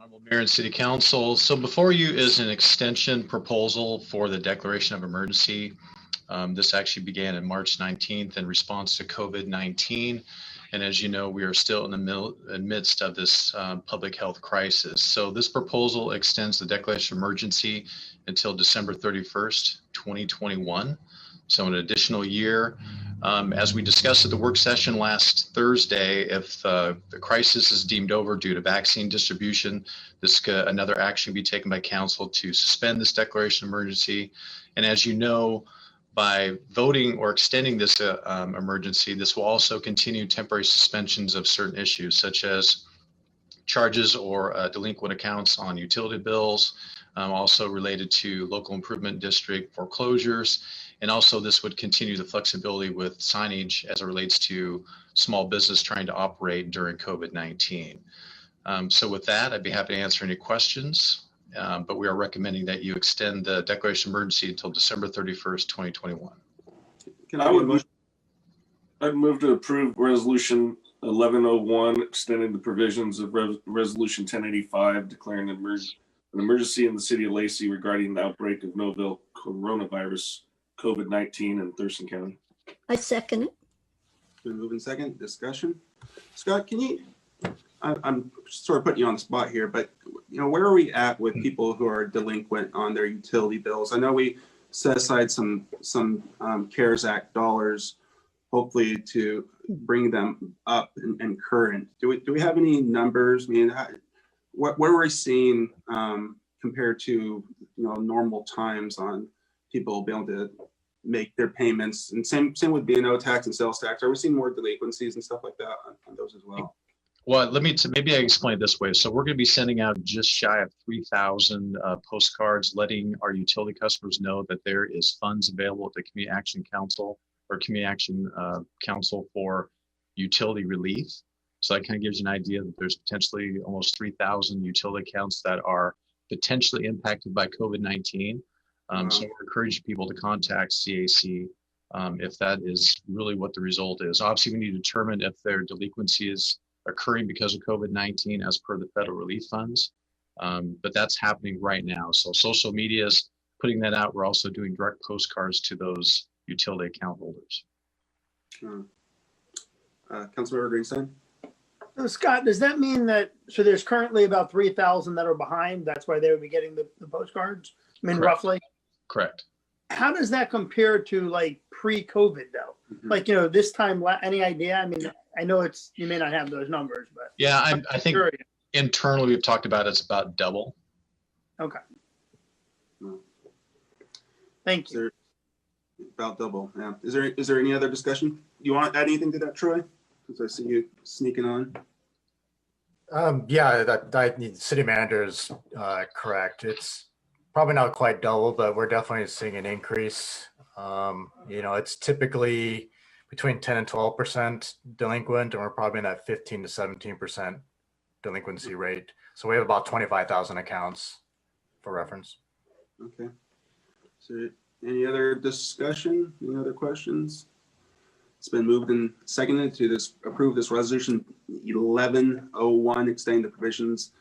Honorable Mayor and City Council. So before you is an extension proposal for the declaration of emergency. This actually began on March 19th in response to COVID-19. And as you know, we are still in the midst of this public health crisis. So this proposal extends the declaration of emergency until December 31st, 2021. So an additional year. As we discussed at the work session last Thursday, if the crisis is deemed over due to vaccine distribution, another action be taken by council to suspend this declaration of emergency. And as you know, by voting or extending this emergency, this will also continue temporary suspensions of certain issues such as charges or delinquent accounts on utility bills, also related to local improvement district foreclosures. And also this would continue the flexibility with signage as it relates to small business trying to operate during COVID-19. So with that, I'd be happy to answer any questions, but we are recommending that you extend the declaration of emergency until December 31st, 2021. I'd move to approve resolution 1101, extending the provisions of resolution 1085, declaring an emergency in the city of Lacey regarding the outbreak of novel coronavirus COVID-19 in Thurston County. I second it. Been moving second. Discussion. Scott, can you, I'm sort of putting you on the spot here, but where are we at with people who are delinquent on their utility bills? I know we set aside some CARES Act dollars, hopefully to bring them up and current. Do we have any numbers? I mean, what are we seeing compared to normal times on people being able to make their payments? And same with B&O tax and sales tax. Are we seeing more delinquencies and stuff like that on those as well? Well, maybe I explain it this way. So we're going to be sending out just shy of 3,000 postcards, letting our utility customers know that there is funds available at the Community Action Council or Community Action Council for utility relief. So that kind of gives you an idea that there's potentially almost 3,000 utility accounts that are potentially impacted by COVID-19. So we're encouraging people to contact CAC if that is really what the result is. Obviously, we need to determine if their delinquency is occurring because of COVID-19 as per the federal relief funds. But that's happening right now. So social media is putting that out. We're also doing direct postcards to those utility account holders. Councilmember Greenstein? Scott, does that mean that, so there's currently about 3,000 that are behind, that's why they would be getting the postcards? I mean, Correct. Roughly? Correct. How does that compare to like pre-COVID though? Like, this time, any idea? I mean, I know you may not have those numbers, but. Yeah, I think internally we've talked about it's about double. Okay. Thank you. About double, yeah. Is there any other discussion? Do you want to add anything to that, Troy? Since I see you sneaking on. Yeah, the city manager is correct. It's probably not quite double, but we're definitely seeing an increase. It's typically between 10 and 12% delinquent, and we're probably in that 15 to 17% delinquency rate. So we have about 25,000 accounts for reference. Okay. So any other discussion? Any other questions? It's been moved and seconded to approve this resolution 1101, extending the provisions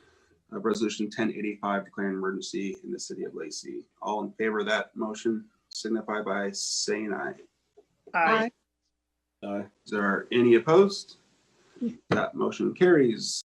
of resolution 1085, declaring emergency in the city of Lacey. All in favor of that motion signify by saying aye. Aye. Is there any opposed? That motion carries.